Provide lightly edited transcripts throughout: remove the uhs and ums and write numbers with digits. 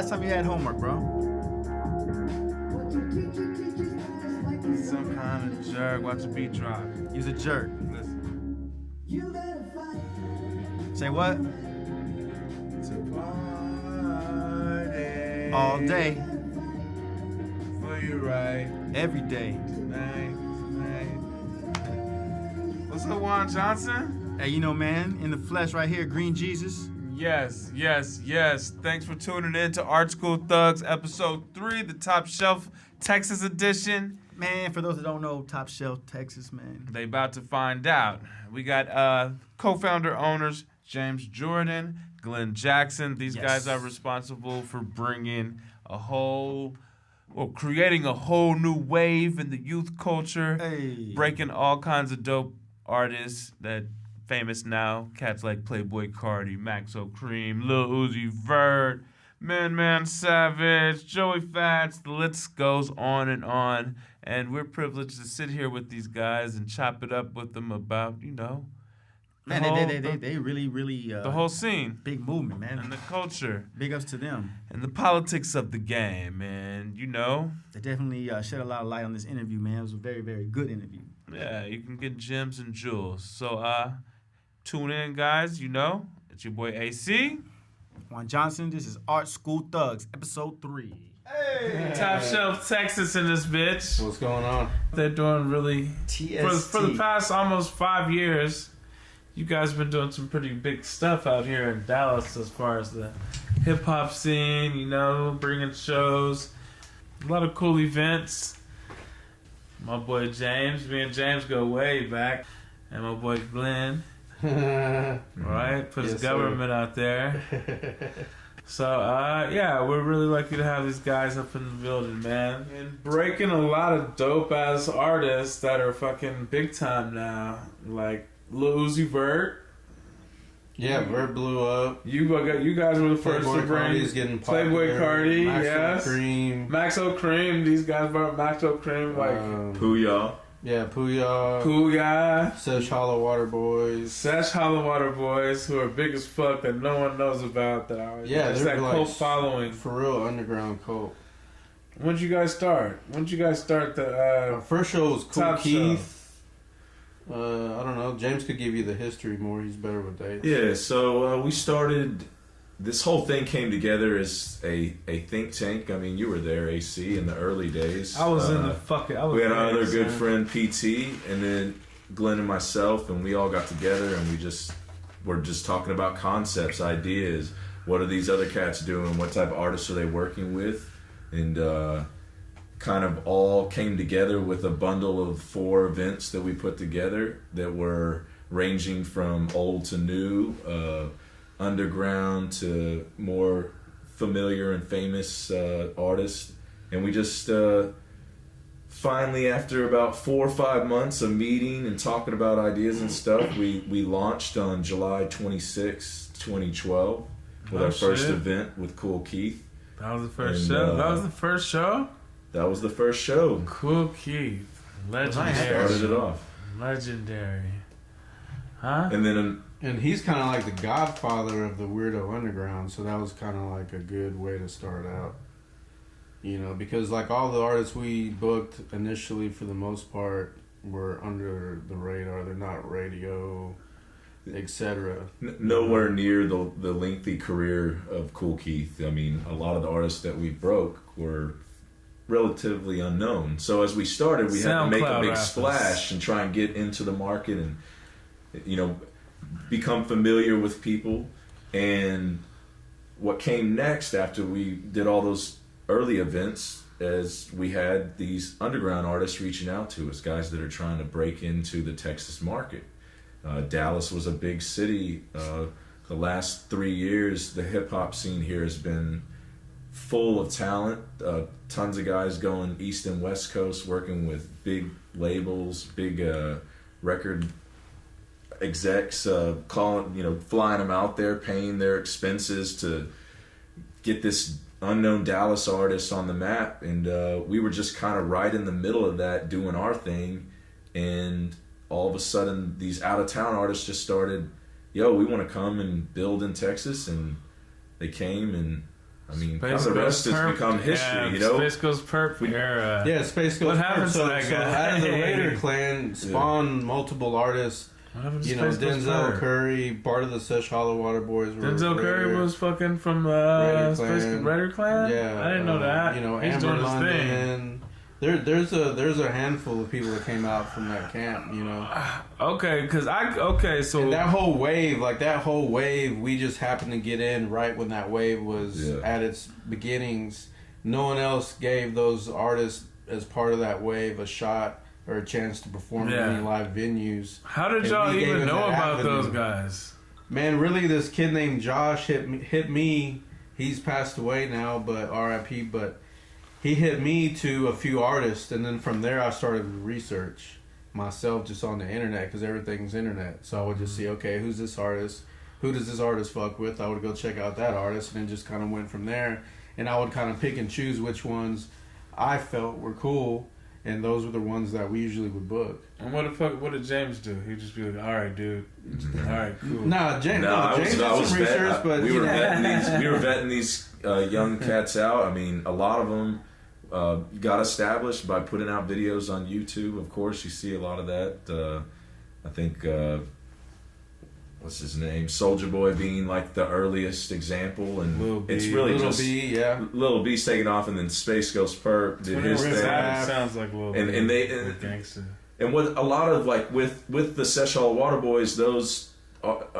last time you had homework, bro? Some kind of jerk. Watch the beat drop. You's a jerk. Listen. Say what? To party. All day, For you right. every day. Tonight. What's up, Juan Johnson? Hey, you know, man, in the flesh right here, Green Jesus. Yes. Thanks for tuning in to Art School Thugs, episode 3, the Topshelf Texas edition. Man, for those that don't know, Topshelf Texas, man. They about to find out. We got co-founder owners James Jordan, Glen Jackson. These guys are responsible for creating a whole new wave in the youth culture, breaking all kinds of dope artists that famous now, cats like Playboi Carti, Maxo, Kream, Lil Uzi Vert, Man Savage, Joey Fatts. The list goes on. And we're privileged to sit here with these guys and chop it up with them about, Man, they really, the whole scene. big movement, man. And the culture. Big ups to them. And the politics of the game, and They definitely shed a lot of light on this interview, man. It was a very, very good interview. Yeah, you can get gems and jewels. So, tune in, guys. It's your boy AC. Juan Johnson, this is Art School Thugs, episode 3. Hey, Topshelf Texas in this bitch. What's going on? They're doing really for the past almost 5 years. You guys been doing some pretty big stuff out here in Dallas as far as the hip hop scene. Bringing shows, a lot of cool events. My boy James, me and James go way back, and my boy Glen. Right, put his government out there. So, we're really lucky to have these guys up in the building, man. And breaking a lot of dope-ass artists that are fucking big time now. Like Lil Uzi Vert. Yeah, Vert blew up. You guys were the first to bring Playboi Carti, yes. Maxo Kream. These guys brought Maxo Kream, like Pooh Yeah, Pooh Sesh, hollowWater boys, who are big as fuck that no one knows about. They're that cult following. For real, underground cult. When did you guys start? Our first show was Cool Top Keith. I don't know. James could give you the history more. He's better with dates. Yeah, so we started. This whole thing came together as a think tank. I mean, you were there, AC, in the early days. I was in the we had our other good friend, PT, and then Glenn and myself, and we all got together, and we're just talking about concepts, ideas. What are these other cats doing? What type of artists are they working with? And kind of all came together with a bundle of 4 events that we put together that were ranging from old to new, underground to more familiar and famous artists. And we just finally, after about 4 or 5 months of meeting and talking about ideas and stuff, we launched on July 26, 2012 with our first event with Cool Keith. That was the first show? That was the first show? That was the first show. Cool Keith. Legendary. Started it off. Legendary. Huh? And then... And he's kind of like the godfather of the Weirdo Underground, so that was kind of like a good way to start out. Because like all the artists we booked initially, for the most part, were under the radar. They're not radio, etc. Nowhere near the lengthy career of Cool Keith. I mean, a lot of the artists that we broke were relatively unknown. So as we started, we had to make a big splash and try and get into the market and, become familiar with people. And what came next after we did all those early events is we had these underground artists reaching out to us, guys that are trying to break into the Texas market. Dallas was a big city. The last 3 years, the hip-hop scene here has been full of talent. Tons of guys going east and west coast, working with big labels, big record execs, flying them out there, paying their expenses to get this unknown Dallas artist on the map. And we were just kind of right in the middle of that, doing our thing. And all of a sudden, these out-of-town artists just started, we want to come and build in Texas. And they came, and I mean, Space the rest Ghost has Perp, become history, yeah, you know? Space Ghost Perp era. Yeah, Space Ghost. What happened to that So guy? out of the Raider clan spawned multiple artists. What happened to You know, Space Ghost Denzel Perp? Curry, part of the Sesh hollowWater boys. Were Denzel Curry Raider. was fucking from Raider Space Clan. Raider Clan? Yeah, I didn't know that. You know, He's Amber doing his thing. London. There's a handful of people that came out from that camp. You know. Okay, so And that whole wave, we just happened to get in right when that wave was at its beginnings. No one else gave those artists as part of that wave a shot or a chance to perform in any live venues. How did And y'all we gave even him know that about avenue. those guys? Man, really, this kid named Josh hit me. He's passed away now, but R.I.P. But he hit me to a few artists, and then from there I started to research myself just on the internet because everything's internet. So I would just see, okay, who's this artist? Who does this artist fuck with? I would go check out that artist, and then just kind of went from there. And I would kind of pick and choose which ones I felt were cool, and those were the ones that we usually would book. And what did James do? He'd just be like, all right, dude. All right, cool. James did I was some research, but we were vetting these young cats out. I mean, a lot of them got established by putting out videos on YouTube. Of course, you see a lot of that. I think what's his name, Soulja Boy being like the earliest example, and it's really Lil just B, yeah. Lil B's taking off, and then Space Ghost Perp did his thing. Sounds like Lil B. And they gangster. And what a lot of like with the Sesh hollowWater boys, those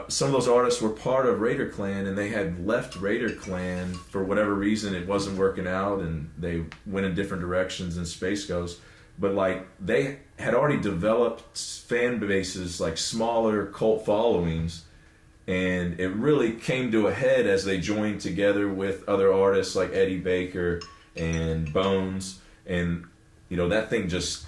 some of those artists were part of Raider Clan, and they had left Raider Clan for whatever reason. It wasn't working out, and they went in different directions in Space Ghost. But like they had already developed fan bases, like smaller cult followings, and it really came to a head as they joined together with other artists like Eddie Baker and Bones, and you know that thing just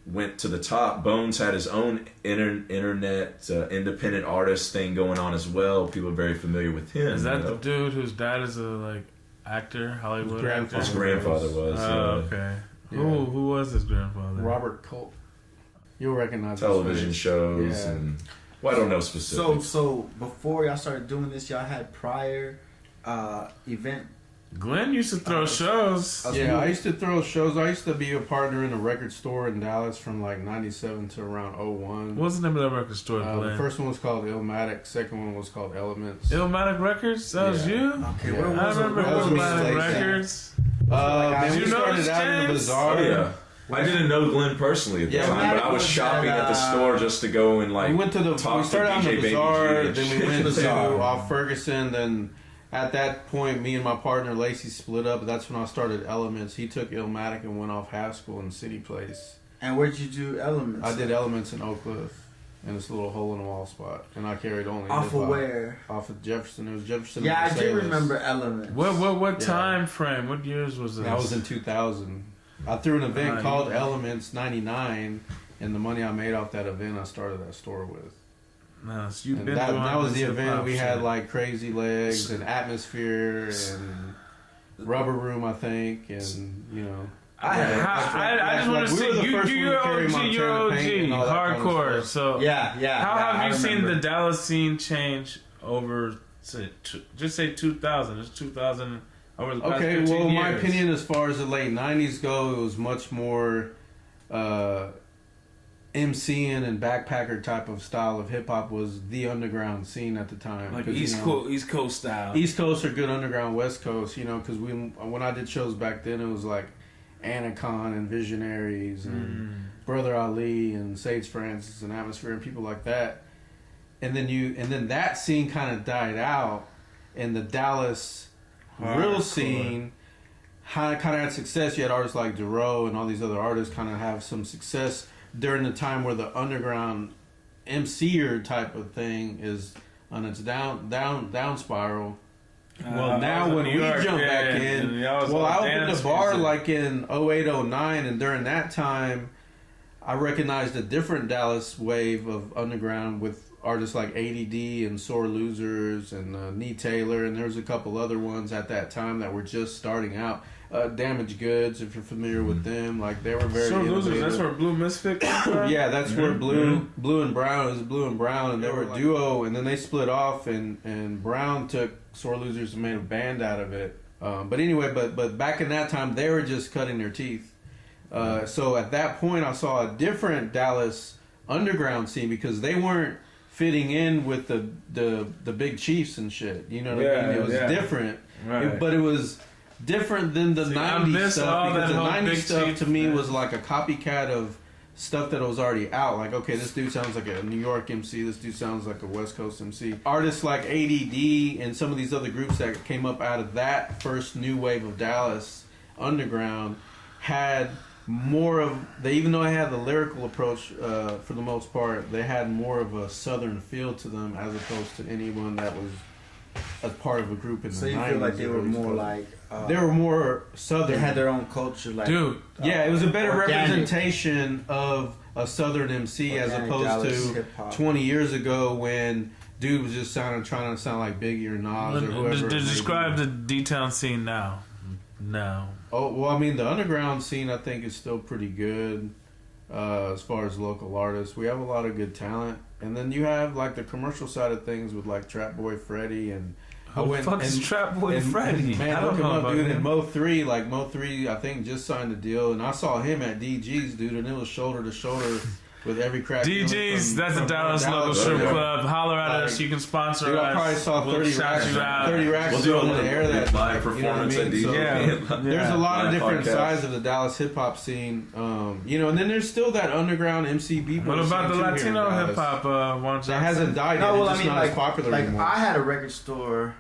went to the top. Bones had his own internet independent artist thing going on as well. People are very familiar with him. Is that the dude whose dad is a actor, Hollywood actor? His grandfather was. Oh, okay. Yeah. Who was his grandfather? Robert Culp. You'll recognize television shows and I don't know specifics. So before y'all started doing this, y'all had prior event. Glenn used to throw shows. Yeah, I used to throw shows. I used to be a partner in a record store in Dallas from like 97 to around 01. What was the name of that record store, Glenn? The first one was called Illmatic. Second one was called Elements. Illmatic Records? That was you? Okay, Yeah. what I was remember Illmatic Records. Man, we you started notice, out in the James? bazaar. Oh, yeah. I didn't know Glenn personally at the Yeah, time, but I was shopping at the store just to go and like We went to the. We talk to started out in DJ the Baby bazaar. G. Then we went to off Ferguson. Then at that point, me and my partner Lacey split up. That's when I started Elements. He took Illmatic and went off Haskell in City Place. And where'd you do Elements? I did Elements in Oak Cliff, in this little hole in the wall spot, and I carried only off hip-hop. of where? Off of Jefferson. It was Jefferson. Yeah, I and do Marsalis. remember Elements. What time frame? What years was this? That was in 2000. I threw an event called Elements '99, and the money I made off that event, I started that store with. No, so you've And been that doing was this the event. hip-hop We had shit. like Crazy Legs and Atmosphere and Rubber Room, I think, and you know. I just want to we were the say, first you're one to carry OG, you're Montana paint and all that kind of hardcore. stuff. So Yeah. how I have you seen remember. the Dallas scene change over, just say 2000? It's 2000 over the past 15 years. My opinion as far as the late 90s go, it was much more MCing and backpacker type of style of hip hop was the underground scene at the time. Like 'Cause, East Coast style. East Coast or good underground, West Coast, you know, because when I did shows back then, it was like Anacon and Visionaries and Brother Ali and Sage Francis and Atmosphere and people like that. And then that scene kind of died out, and the Dallas real scene kind of had success. You had artists like Duro and all these other artists kind of have some success during the time where the underground MCer type of thing is on its down spiral. Well, now when we jump back in, I opened a bar like in 08, 09, and during that time, I recognized a different Dallas wave of underground with artists like ADD and Sore Losers and Nee Taylor, and there's a couple other ones at that time that were just starting out. Damaged Goods, if you're familiar with them, like they were very. Sore Losers, innovative. that's where Blue Misfit came from? Yeah, that's where Blue and Brown, it was Blue and Brown, and they were a duo, and then they split off, and Brown took Sore Losers and made a band out of it. But anyway, but back in that time, they were just cutting their teeth. So at that point, I saw a different Dallas underground scene because they weren't fitting in with the big chiefs and shit. You know what I mean? It was different, Right. but it was different than the 90s stuff because the 90s stuff to me was like a copycat of stuff that was already out. Like, okay, this dude sounds like a New York MC. This dude sounds like a West Coast MC. Artists like ADD and some of these other groups that came up out of that first new wave of Dallas underground had more of, even though they had the lyrical approach for the most part, they had more of a southern feel to them as opposed to anyone that was a part of a group in the 90s. So you feel like they were more like... they were more southern. They had their own culture. Like, dude. Yeah, it was a better organic representation of a southern MC as opposed Dallas to hip-hop. 20 years ago when dude was just trying to sound like Biggie or Nas or whoever. Describe the D-Town scene now. No. Oh, well, I mean, the underground scene, I think, is still pretty good as far as local artists. We have a lot of good talent. And then you have, like, the commercial side of things with, like, Trap Boy Freddy and... Who the fuck is Trap Boy Freddy? Man, look him up, dude. And Mo 3, like, Mo 3, I think, just signed a deal. And I saw him at DG's, dude, and it was shoulder to shoulder with every crack. DG's, that's a Dallas local strip club. Holler at us, you can sponsor dude, us. I probably saw 30 racks We'll do in the air that live performance at DJ. So, there's a lot of different podcast. sides of the Dallas hip hop scene, you know, and then there's still that underground MC B-boy. What about the scene too here in Latino Dallas. hip hop? That hasn't died yet. No, well, It's I just mean, not like, as popular like anymore. I had a record store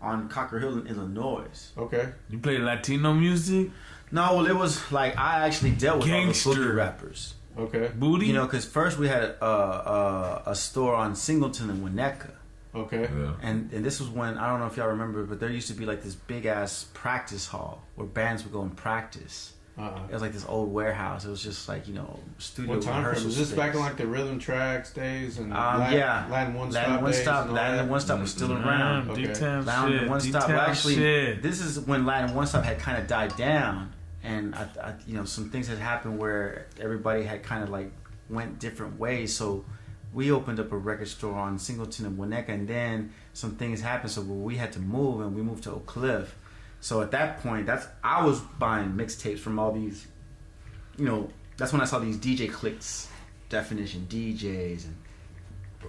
on Cocker Hill in Illinois. Okay. You play Latino music? No, well, it was like I actually dealt with Gangster. all the boogie rappers. Okay. Booty? You know, because first we had a store on Singleton and Winnetka. Okay. Yeah. And this was when, I don't know if y'all remember, but there used to be like this big ass practice hall where bands would go and practice. It was like this old warehouse. It was just like, you know, studio What time frame? rehearsal Was this space. back in like the Rhythm Tracks days and yeah. Latin One Stop Latin One days Stop. and all Latin that? One Stop was still around. Okay. D-Town Latin shit. One Stop. D-Town Well, actually, shit. this is when Latin One Stop had kind of died down, and I, you know, some things had happened where everybody had kind of like went different ways. So we opened up a record store on Singleton and Winnetka, and then some things happened. So we had to move, and we moved to Oak Cliff. So at that point, I was buying mixtapes from all these. You know, that's when I saw these DJ Clicks, Definition DJs, and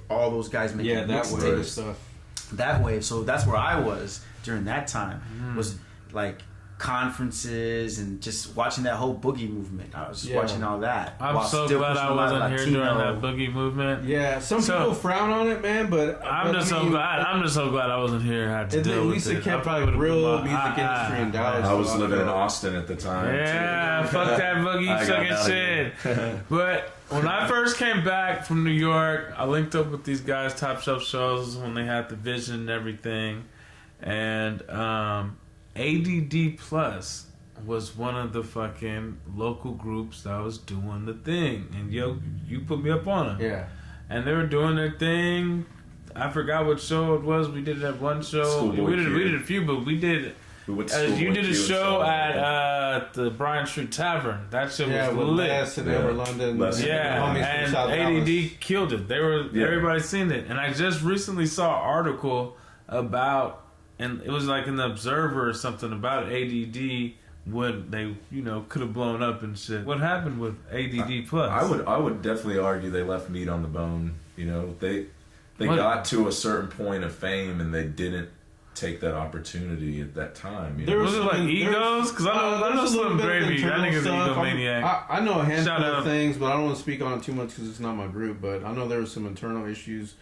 all those guys making that wave mixtapes. of stuff. That wave. So that's where I was during that time. Was like conferences and just watching that whole boogie movement. I was just watching all that. I'm while so still glad pushing I a lot of wasn't here during Latino- that boogie movement. Yeah, some people frown on it, man, but I'm just so glad I wasn't here. Had to at deal least with it it. kept I like probably real would've been music industry in Dallas. I was living in Austin at the time. Yeah, too. fuck that boogie I got sucking out of shit. But when I first came back from New York, I linked up with these guys, Top Shelf shows, when they had the vision and everything. And ADD Plus was one of the fucking local groups that was doing the thing. And you put me up on them. Yeah. And they were doing their thing. I forgot what show it was. We did it at one show. Schoolboy We Q. did a few, but we did... We went to you did a Q show and at the Bryan Street Tavern. That shit Yeah, was with lit. Les and Ever London. Les. Yeah, homies from and South ADD Dallas. killed it. Everybody seen it. And I just recently saw an article about, and it was like in the Observer or something about ADD when they, you know, could have blown up and shit. What happened with ADD Plus? I would definitely argue they left meat on the bone. You know, they What? got to a certain point of fame and they didn't take that opportunity at that time. You know? Was it like egos? Because I know Slim Gravy. That nigga's an egomaniac. I know a handful Shout out. of things, but I don't want to speak on it too much because it's not my group. But I know there were some internal issues,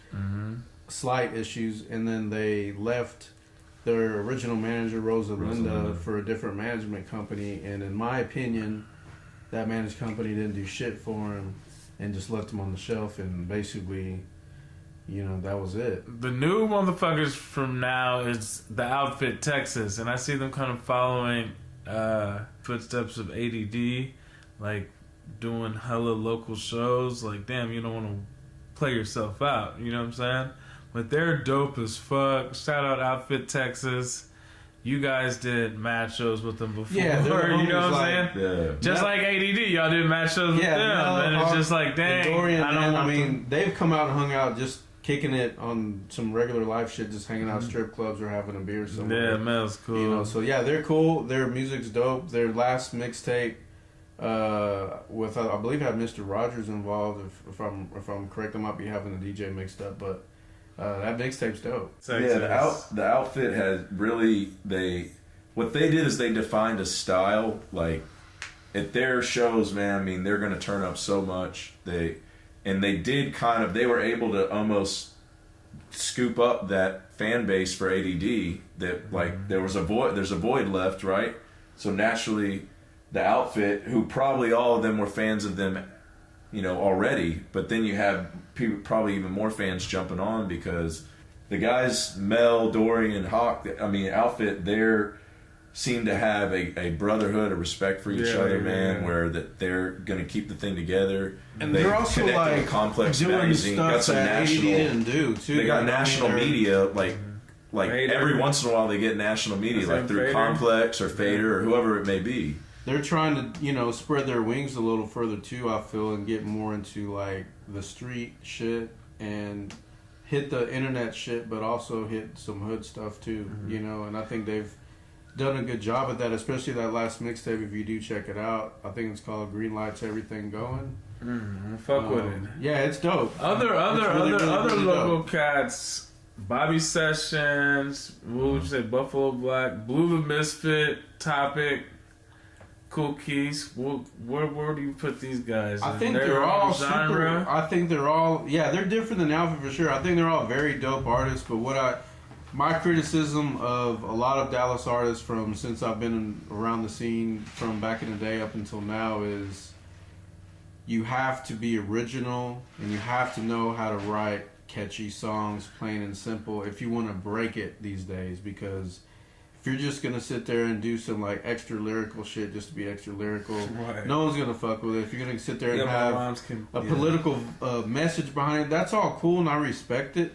slight issues, and then they left their original manager, Rosalinda, for a different management company. And in my opinion, that managed company didn't do shit for him and just left him on the shelf. And basically, you know, that was it. The new motherfuckers from now is the Outfit Texas, and I see them kind of following footsteps of ADD, like doing hella local shows. Like, damn, you don't want to play yourself out, you know what I'm saying? But they're dope as fuck. Shout out Outfit Texas. You guys did match shows with them before, Yeah, they're the you know what I'm homies, saying? Yeah. Just like ADD, y'all did match shows with them, and it's just like, dang, Dorian, I don't man, want I mean, they've come out and hung out just kicking it on some regular life shit, just hanging out strip clubs or having a beer somewhere. Yeah, Mel's cool. You know, so yeah, they're cool. Their music's dope. Their last mixtape, with I believe had Mr. Rogers involved. If I'm correct, I might be having the DJ mixed up, but that mixtape's dope. Yeah, the outfit has really what they did is they defined a style. Like at their shows, man. I mean, they're gonna turn up so much. They were able to almost scoop up that fan base for ADD that like there's a void left, right? So naturally the outfit, who probably all of them were fans of them, you know, already, but then you have people, probably even more fans jumping on because the guys Mel, Dory, and Hawk, I mean, outfit, seem to have a brotherhood, a respect for each other, man, where that they're going to keep the thing together. And they're also like with Complex doing magazine, stuff got some that ADD national. didn't do too. They got national media, like every once in a while they get national media, like through Fader? Complex or Fader or whoever it may be. They're trying to, you know, spread their wings a little further too, I feel, and get more into like the street shit and hit the internet shit, but also hit some hood stuff too, you know. And I think they've done a good job at that, especially that last mixtape. If you do check it out, I think it's called Green Lights Everything Going. Fuck with it. Yeah, it's dope. Other really local dope. cats, Bobby Sessions, what would you say, Buffalo Black, Blue the Misfit, Topic, Cool Keys. Where do you put these guys? I think they're all genre. super. I think they're all, yeah, they're different than Alpha for sure. I think they're all very dope artists. But my criticism of a lot of Dallas artists from since I've been around the scene from back in the day up until now is you have to be original and you have to know how to write catchy songs, plain and simple, if you want to break it these days. Because if you're just gonna sit there and do some like extra lyrical shit just to be extra lyrical, no one's gonna fuck with it. If you're gonna sit there and have a political message behind it, that's all cool and I respect it.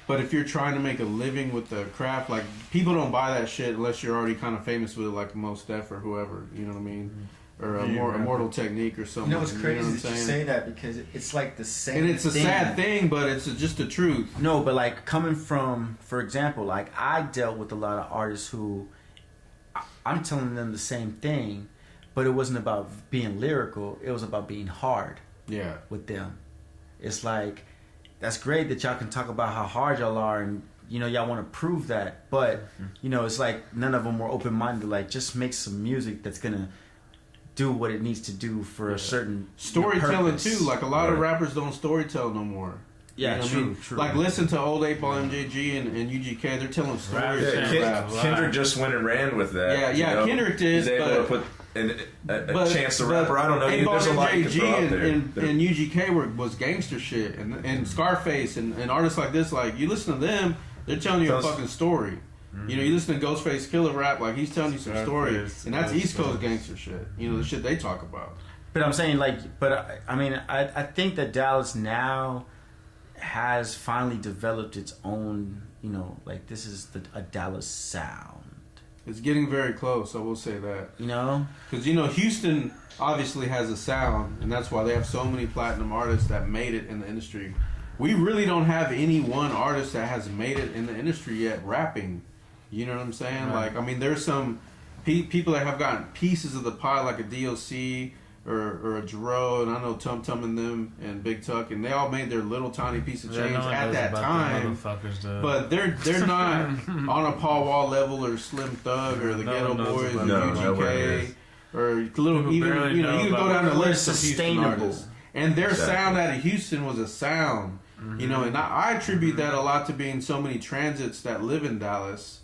But if you're trying to make a living with the craft, like, people don't buy that shit unless you're already kind of famous with it, like Mos Def or whoever, you know what I mean? Or Immortal Technique or something. You know what's crazy you know is that you say that because it's like the same and it's a sad thing, but it's just the truth. No, but like coming from, for example, like I dealt with a lot of artists who I'm telling them the same thing, but it wasn't about being lyrical. It was about being hard. Yeah. With them. It's like, that's great that y'all can talk about how hard y'all are and, you know, y'all want to prove that. But, you know, it's like none of them were open-minded. Like, just make some music that's going to do what it needs to do for a certain storytelling, too. Like, a lot of rappers don't storytell no more. Yeah, you know true, I mean? true. Like, listen to Old 8 Ball, MJG, and UGK. They're telling stories. Kendrick just went and ran with that. Yeah, you know? Kendrick did. He's able to put a chance to rapper. I don't know. There's a lot you can throw out there. And UGK was gangster shit. And Scarface and artists like this, like, you listen to them, they're telling you a fucking story. You know, you listen to Ghostface Killer rap, like, he's telling you some story. And that's East Coast gangster shit. You know, the shit they talk about. But I'm saying, like, I mean, I think that Dallas now has finally developed its own, you know, like, this is a Dallas sound. It's getting very close, I will say that. You know? Because, you know, Houston obviously has a sound, and that's why they have so many platinum artists that made it in the industry. We really don't have any one artist that has made it in the industry yet rapping. You know what I'm saying? Right. Like, I mean, there's some people that have gotten pieces of the pie, like a DOC or a Jero, and I know Tum Tum and them and Big Tuck, and they all made their little tiny piece of change at that time. But they're not on a Paul Wall level or Slim Thug or the Ghetto Boys or UGK or little, even, you know, you can go down the list of Houston artists. And their sound out of Houston was a sound, you know, and I attribute that a lot to being so many transits that live in Dallas.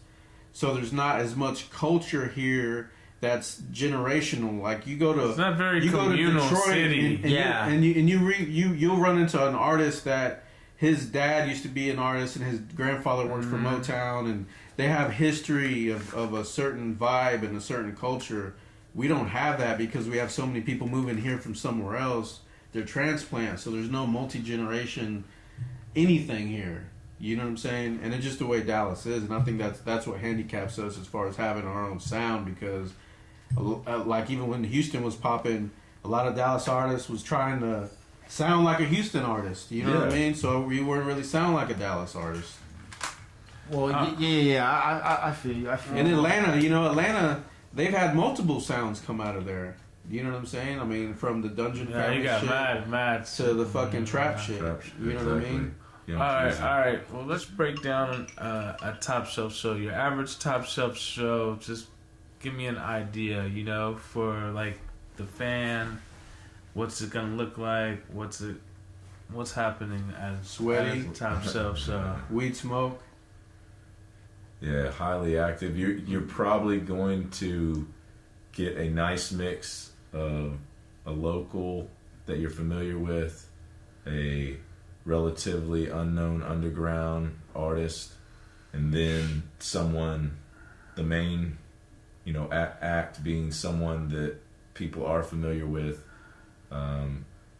So there's not as much culture here that's generational. Like, you go to, it's not very you communal go to Detroit city. and you'll run into an artist that his dad used to be an artist and his grandfather worked for Motown, and they have history of a certain vibe and a certain culture. We don't have that because we have so many people moving here from somewhere else. They're transplants, so there's no multi-generation anything here. You know what I'm saying? And it's just the way Dallas is, and I think that's what handicaps us as far as having our own sound, because like, even when Houston was popping, a lot of Dallas artists was trying to sound like a Houston artist. You know what I mean? So you weren't really sound like a Dallas artist. Well, I feel you. In Atlanta, Atlanta, they've had multiple sounds come out of there. You know what I'm saying? I mean, from the Dungeon Family you got shit mad to the fucking trap shit. You know what I mean? All right. Well, let's break down a top shelf show. Your average top shelf show. Just give me an idea, for like the fan. What's it gonna look like? What's happening at Sweaty a top shelf show? Weed smoke. Yeah, highly active. You're probably going to get a nice mix of a local that you're familiar with, a relatively unknown underground artist, and then someone, the main, act being someone that people are familiar with.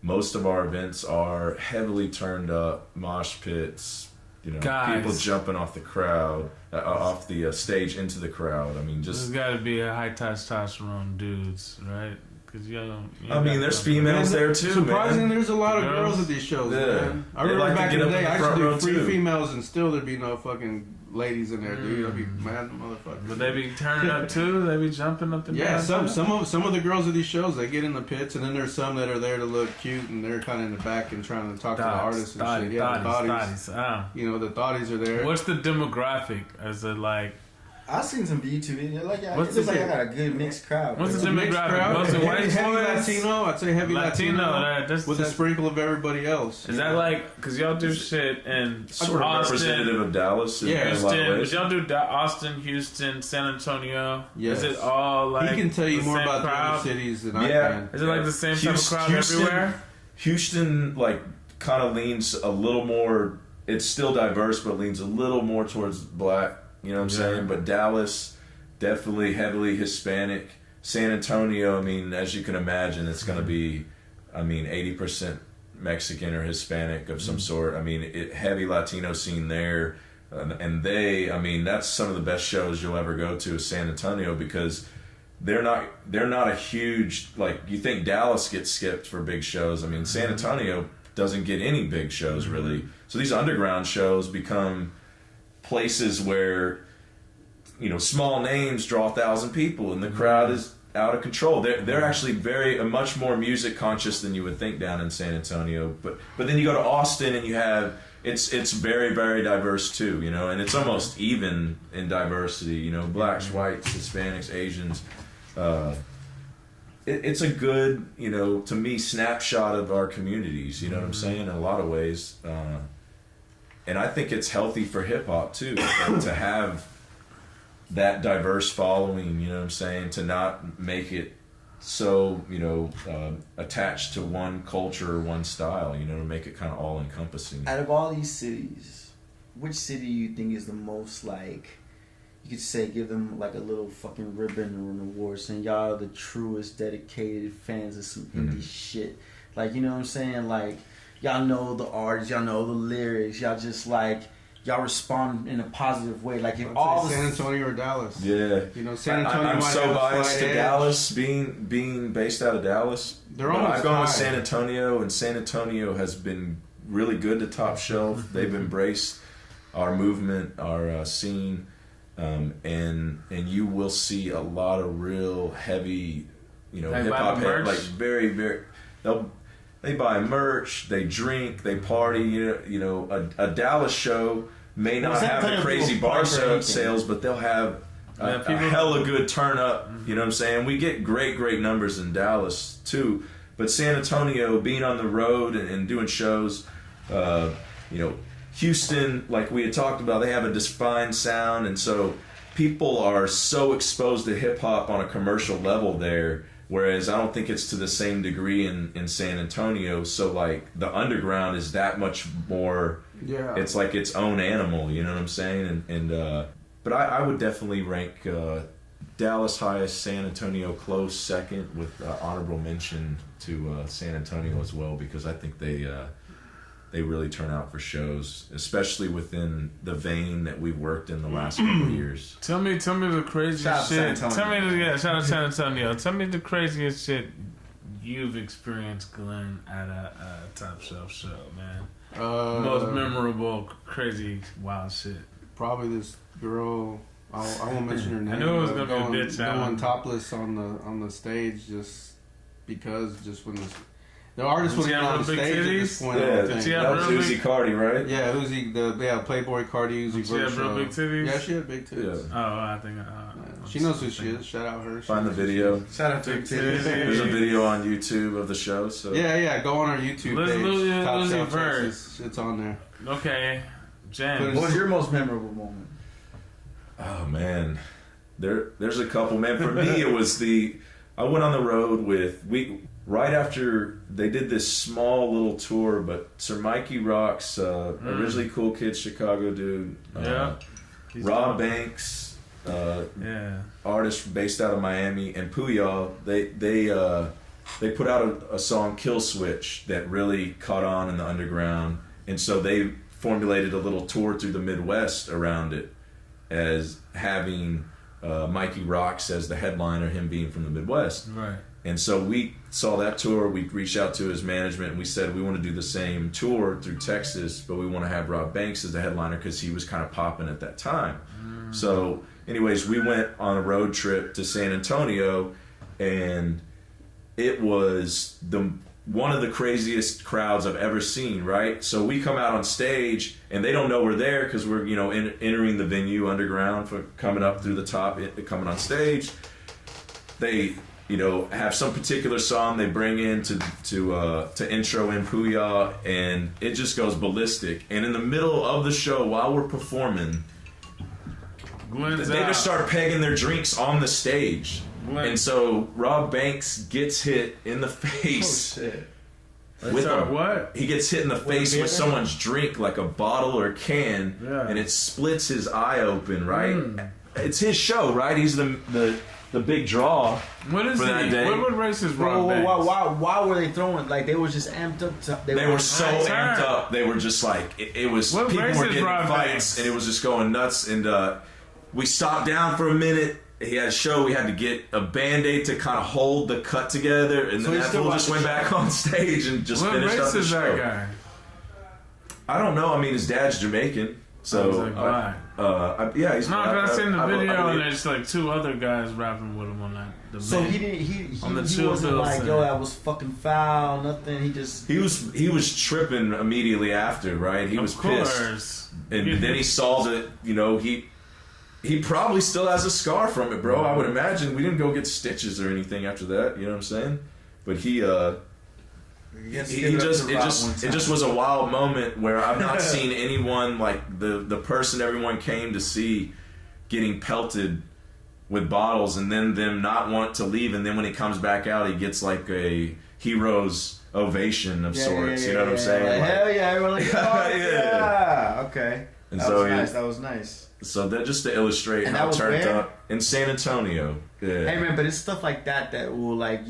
Most of our events are heavily turned up, mosh pits, people jumping off the crowd, off the stage into the crowd. I mean, there's got to be a high testosterone dudes, right? Because there's females there too. Surprisingly, there's a lot of girls at these shows, man. I remember back in the day, I used to do free females, and still there'd be no fucking ladies in there, dude. I'd be mad, motherfucker. But they be turning up too. They be jumping up and down. Yeah, some of the girls at these shows, they get in the pits, and then there's some that are there to look cute, and they're kind of in the back and trying to talk to the artists and shit. Yeah, the thotties. The thotties are there. What's the demographic? Is it like? I've seen some YouTube videos. It looks like I got a good mixed crowd. What's the demographic? What's it white heavy Latino? I'd say heavy Latino with a sprinkle of everybody else. Is that like, because y'all do shit in sort of Austin, representative of Dallas? Houston. But y'all do Austin, Houston, San Antonio. Yes. Is it all like? He can tell you more about the other cities than I can. Is it like the same type of crowd everywhere? Houston, kind of leans a little more. It's still diverse, but leans a little more towards black. You know what I'm saying? But Dallas, definitely heavily Hispanic. San Antonio, as you can imagine, it's going to be, 80% Mexican or Hispanic of some sort. Heavy Latino scene there. And that's some of the best shows you'll ever go to is San Antonio, because they're not a huge, you think Dallas gets skipped for big shows. San Antonio doesn't get any big shows really. So these underground shows become places where small names draw 1,000 people and the crowd is out of control. They're actually much more music conscious than you would think down in San Antonio. But then you go to Austin and you have it's very, very diverse too, and it's almost even in diversity. Blacks, whites, Hispanics, Asians. It's a good to me snapshot of our communities. You know what I'm saying, in a lot of ways. And I think it's healthy for hip hop too, to have that diverse following, you know what I'm saying? To not make it so, attached to one culture or one style, to make it kind of all encompassing. Out of all these cities, which city do you think is the most you could say, give them a little fucking ribbon or an award saying y'all are the truest dedicated fans of some indie shit? You know what I'm saying? Y'all know the artists, y'all know the lyrics, y'all just y'all respond in a positive way. If all San Antonio or Dallas. Yeah. San Antonio. I'm so biased to Dallas, being based out of Dallas. I've gone with San Antonio, and San Antonio has been really good to Top Shelf. They've embraced our movement, our scene, and you will see a lot of real heavy, hip hop, very, very. They buy merch, they drink, they party. A Dallas show may not have the crazy bar sales, but they'll have a hella good turn up. You know what I'm saying? We get great numbers in Dallas too, but San Antonio, being on the road and doing shows, Houston, like we had talked about, they have a defined sound, and so people are so exposed to hip hop on a commercial level there. Whereas I don't think it's to the same degree in San Antonio. So the underground is that much more. Yeah. It's like its own animal. You know what I'm saying? But I would definitely rank Dallas highest, San Antonio close second, with honorable mention to San Antonio as well, because I think they really turn out for shows, especially within the vein that we've worked in the last couple of years. Tell me the craziest shit. Shout out San Antonio. Tell me the craziest shit you've experienced Glenn at a Top Shelf show, man? Most Most memorable, crazy, wild shit. Probably this girl. I won't mention her name. I knew it was gonna be a bitch. Going topless on the stage just because when the artist was on the stage at this point. Yeah, that was Joey Carti, right? Yeah, Playboi Carti. Did she have real big titties? Yeah, she had big titties. Yeah. Oh, I think she knows who she is. Shout out her. Find the video. Shout out to Big Titties. There's a video on YouTube of the show. So yeah, go on our YouTube page. Topshelf Texas. It's on there. Okay, James. What was your most memorable moment? Oh man, there's a couple. Man, for me it was I went on the road right after they did this small little tour, but Sir Mikey Rocks, originally Cool Kid Chicago dude, Rob Banks, artist based out of Miami, and Pooya, they put out a song Kill Switch that really caught on in the underground, and so they formulated a little tour through the Midwest around it, as having Mikey Rocks as the headliner, him being from the Midwest. Right. And so we saw that tour, we reached out to his management, and we said we want to do the same tour through Texas, but we want to have Rob Banks as the headliner because he was kind of popping at that time. So anyways, we went on a road trip to San Antonio, and it was one of the craziest crowds I've ever seen, right? So we come out on stage, and they don't know we're there because we're, entering the venue underground for coming up through the top, coming on stage. They, have some particular song they bring in to intro in Pooya, and it just goes ballistic. And in the middle of the show, while we're performing, they just start pegging their drinks on the stage. And so Rob Banks gets hit in the face. Oh, shit. What? He gets hit in the face with someone's drink, like a bottle or can, and it splits his eye open, right? It's his show, right? He's the big draw. What is that day. What race is Rob Banks? Why were they throwing, like, they were just amped up? They were so amped up. They were just like, it was, people were getting fights, and it was just going nuts. And we stopped down for a minute. He had a show. We had to get a Band-Aid to kind of hold the cut together, and then that fool just went back on stage and just finished up the show. What race is that guy? I don't know. I mean, his dad's Jamaican, so he's he's I've seen the video, and there's like two other guys rapping with him on that. So he wasn't like, yo, that was fucking foul, nothing. He was tripping immediately after, right? He was pissed, and then he saw that He probably still has a scar from it, bro. I would imagine. We didn't go get stitches or anything after that. You know what I'm saying? But it just was a wild moment where I've not seen anyone like the person everyone came to see getting pelted with bottles, and then them not want to leave, and then when he comes back out, he gets like a hero's ovation of sorts. You know what I'm saying? Like, hell yeah! Everyone like, oh yeah, okay. And that was nice. So that just to illustrate how turned up in San Antonio. Yeah. Hey man, but it's stuff like that will, like,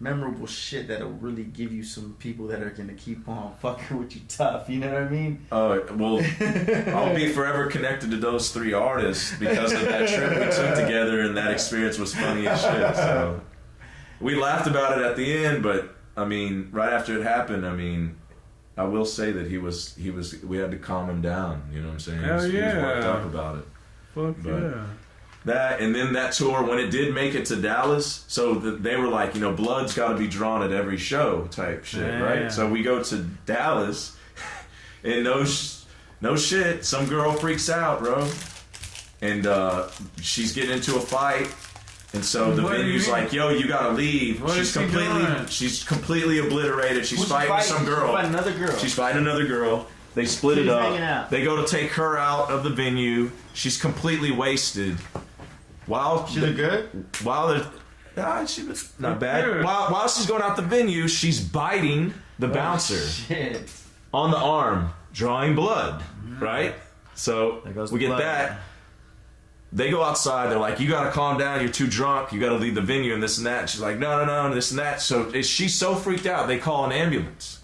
memorable shit that'll really give you some people that are gonna keep on fucking with you tough. You know what I mean? Well, I'll be forever connected to those three artists because of that trip we took together, and that experience was funny as shit. So we laughed about it at the end, but I mean, right after it happened, I mean, I will say that he was. We had to calm him down. You know what I'm saying? Hell he was worked up about it. Fuck yeah. That, and then that tour, when it did make it to Dallas, so they were like, blood's got to be drawn at every show type shit, right? So we go to Dallas, and no shit, some girl freaks out, bro, and she's getting into a fight. And so the venue's like, yo, you gotta leave. She's completely obliterated. She's fighting some girl. She's fighting another girl. They split it up. They go to take her out of the venue. She's completely wasted. She look good? She was not bad. While she's going out the venue, she's biting the bouncer on the arm, drawing blood, right? So we get that. They go outside. They're like, you got to calm down. You're too drunk. You got to leave the venue and this and that. And she's like, no, this and that. So she's so freaked out, they call an ambulance.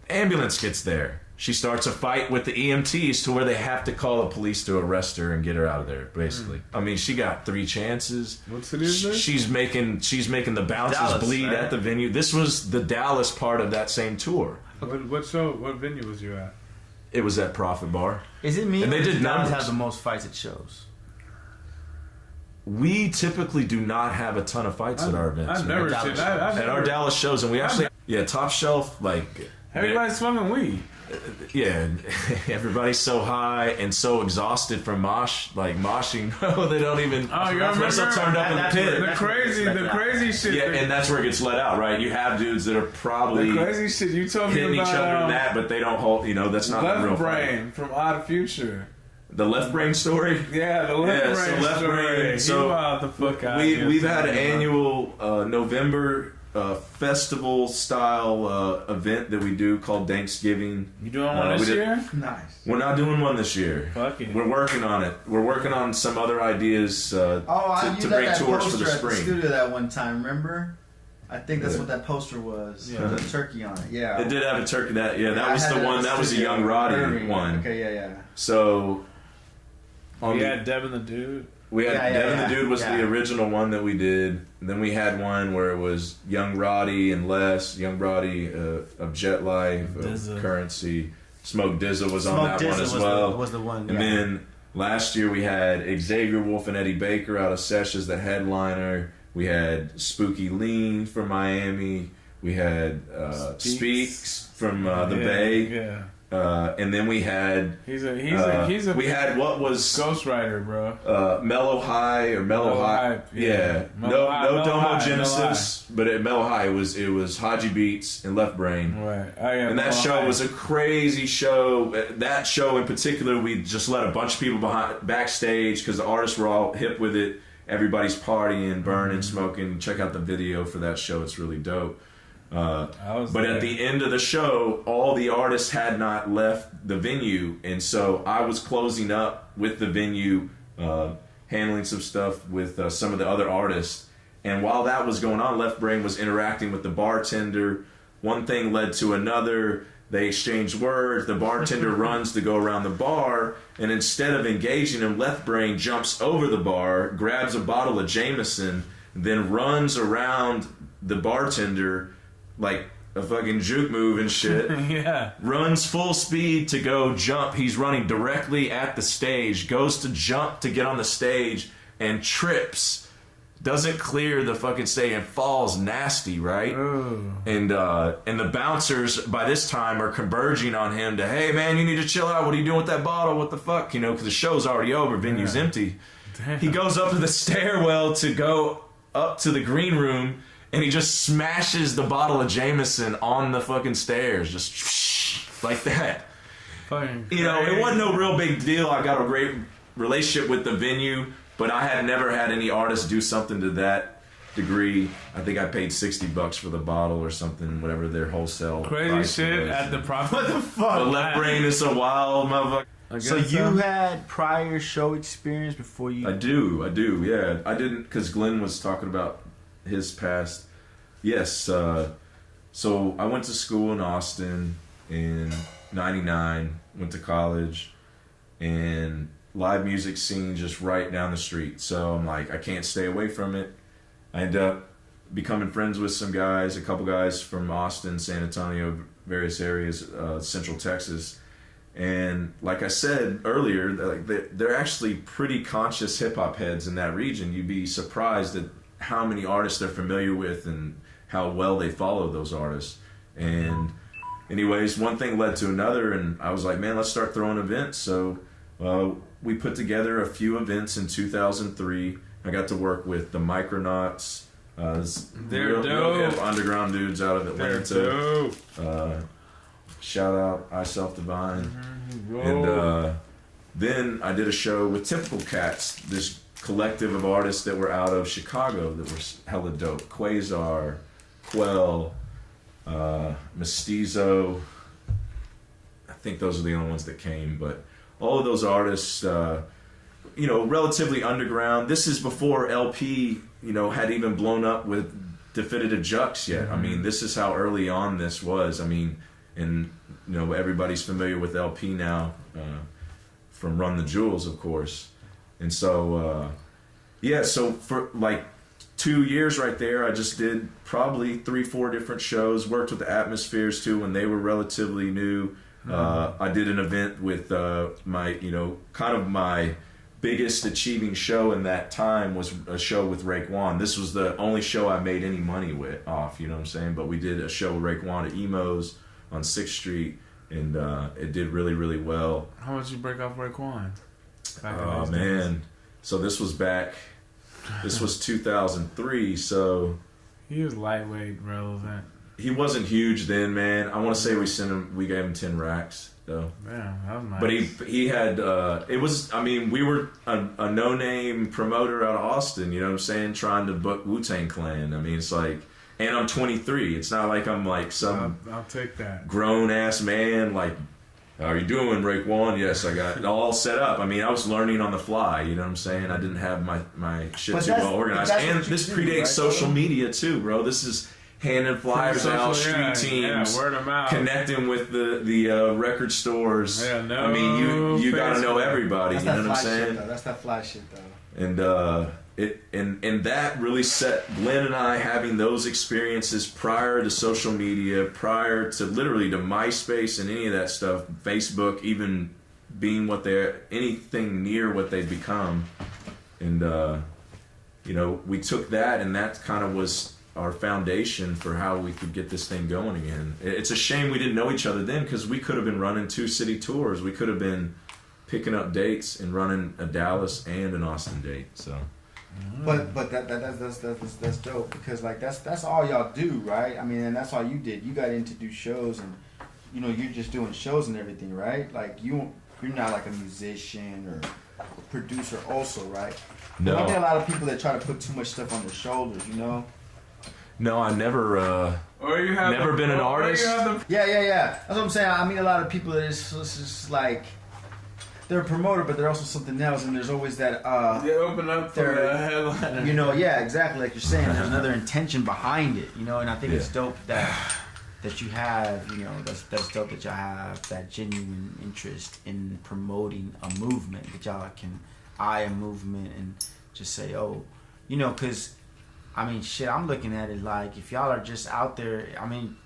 Ambulance gets there. She starts a fight with the EMTs to where they have to call the police to arrest her and get her out of there, basically. I mean, she got 3 chances. What city is this? She's making the bouncers Dallas, bleed right? at the venue. This was the Dallas part of that same tour. What show? What venue was you at? It was at Profit Bar. Is it me? And or they does did Dallas numbers. have the most fights at shows? We typically do not have a ton of fights at our events. I've never Dallas seen shows. that. At our Dallas shows, and we actually, Top Shelf, like... Everybody's smoking weed. Yeah, everybody's so high and so exhausted from moshing. No, they don't even. Oh, you They're so remember? turned up in the pit. The crazy shit. Yeah, and that's where it gets let out, right? You have dudes that are probably The crazy shit you told me hitting about each other in that, but they don't hold. You know, that's not the real Left fight. Brain from Odd Future. The Left Brain story. Yeah, the Left Yeah, Brain so Left story. Brain. So He wild the fuck out here. we've had an annual November festival style event that we do called Thanksgiving. You doing one this year? Nice. We're not doing one this year. Fuck it. We're working on it. We're working on some other ideas You to let bring that tours for poster the at the spring. studio that one time, remember? I think that's Yeah. what that poster was. Yeah. With the turkey on it. Yeah. It did have a turkey. That I was had the it at one. That was a studio Young Roddy Irving. one. Okay, yeah. So on We the- had Devin the Dude. we had Yeah, Devin yeah, the Dude was yeah. the original one that we did. And then we had one where it was Young Roddy and Les. Young Roddy of Jet Life, Dizza. of Currency. Smoke Dizza was on Smoke that one Dizza as was well. was the one. And then last year we had Xavier Wolf and Eddie Baker out of Sesh as the headliner. We had Spooky Lean from Miami. We had Speaks from the Bay. Yeah. And then we had He's a we had what was ghostwriter, bro. Mellow High or Mellow High. Hype, yeah. No Mellow High, no Mellow Domo High, Genesis, but at Mellow High it was Haji Beats and Left Brain. Right. Oh, yeah, And that Mellow show High. was a crazy show. That show in particular, we just let a bunch of people backstage because the artists were all hip with it. Everybody's partying, burning, smoking. Check out the video for that show. It's really dope. But at the end of the show, all the artists had not left the venue. And so I was closing up with the venue, handling some stuff with some of the other artists. And while that was going on, Left Brain was interacting with the bartender. One thing led to another. They exchanged words. The bartender runs to go around the bar, and instead of engaging him, Left Brain jumps over the bar, grabs a bottle of Jameson, then runs around the bartender like a fucking juke move and shit. Yeah. Runs full speed to go jump. He's running directly at the stage, goes to jump to get on the stage, and trips. Doesn't clear the fucking stage and falls nasty, right? Ooh. And the bouncers by this time are converging on him to, hey man, you need to chill out. What are you doing with that bottle? What the fuck? You know, because the show's already over, venue's empty. Damn. He goes up to the stairwell to go up to the green room, and he just smashes the bottle of Jameson on the fucking stairs, just like that. Fucking You know, it crazy. wasn't no real big deal. I got a great relationship with the venue, but I had never had any artist do something to that degree. I think I paid $60 for the bottle or something, whatever their wholesale Crazy price shit was. at the profit. What the fuck? But Left Brain is a wild motherfucker. So you had prior show experience before you? I do, yeah. I didn't, because Glenn was talking about his past. Yes, so I went to school in Austin in 99, went to college, and live music scene just right down the street. So I'm like, I can't stay away from it. I end up becoming friends with some guys, a couple guys from Austin, San Antonio, various areas, Central Texas. And like I said earlier, they're actually pretty conscious hip-hop heads in that region. You'd be surprised at how many artists they're familiar with and how well they follow those artists. And anyways, one thing led to another, and I was like, man, let's start throwing events. So we put together a few events in 2003. I got to work with the Micronauts. They're real dope. hip underground dudes out of Atlanta. They're dope. Shout out I Self Divine. Whoa. And then I did a show with Typical Cats, this collective of artists that were out of Chicago that were hella dope. Quasar, Quell, Mestizo. I think those are the only ones that came, but all of those artists, relatively underground. This is before LP, had even blown up with Definitive Jux yet. I mean, this is how early on this was. I mean, and everybody's familiar with LP now from Run the Jewels, of course. And so so for like 2 years right there, I just did probably 3-4 different shows. Worked with the Atmospheres too when they were relatively new. I did an event with my kind of my biggest achieving show in that time was a show with Raekwon. This was the only show I made any money off, you know what I'm saying? But we did a show with Raekwon at Emo's on 6th Street, and it did really, really well. How much you break off Raekwon? Oh, man. So this was 2003, so... He was lightweight, relevant. He wasn't huge then, man. I want to say we gave him 10 racks. Though. Yeah, that was nice. But he had we were a no-name promoter out of Austin, you know what I'm saying, trying to book Wu-Tang Clan. I mean, it's like, and I'm 23. It's not like I'm like some I'll take that grown-ass man like, how are you doing, Raekwon? Yes, I got it all set up. I mean, I was learning on the fly, you know what I'm saying? I didn't have my shit too well organized. And this predates social media too, bro. This is handing flyers out, street teams, word of mouth, connecting with the record stores. I mean, you got to know everybody. You know what I'm saying? That's that fly shit, though. And that really set Glenn and I having those experiences prior to social media, prior to literally to MySpace and any of that stuff, Facebook, even being anything near what they've become. And we took that, and that kind of was our foundation for how we could get this thing going again. It's a shame we didn't know each other then, because we could have been running 2 city tours. We could have been picking up dates and running a Dallas and an Austin date. So, but that's dope, because like that's all y'all do, right? I mean, and that's all you did. You got in to do shows, and you're just doing shows and everything, right? Like you're not like a musician or a producer, also, right? No. I get a lot of people that try to put too much stuff on their shoulders, No, I never. Never been an artist. Yeah. That's what I'm saying. I mean, a lot of people that it's just like they're a promoter, but they're also something else, and there's always that. They open up for a headliner. Yeah, exactly. Like you're saying, there's another intention behind it, and I think it's dope that you have, that's dope that y'all have that genuine interest in promoting a movement, that y'all can eye a movement and just say, because. I mean, shit, I'm looking at it like if y'all are just out there, I mean,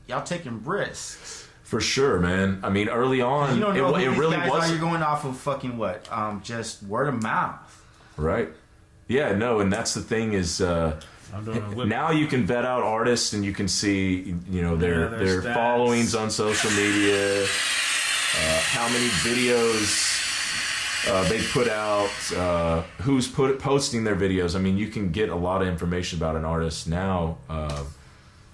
y'all taking risks. For sure, man. I mean, early on, it really was. You're going off of fucking what? Just word of mouth. Right. Yeah, no, and that's the thing is, now you can vet out artists and you can see, their followings on social media, how many videos they put out, who's posting their videos. I mean, you can get a lot of information about an artist now.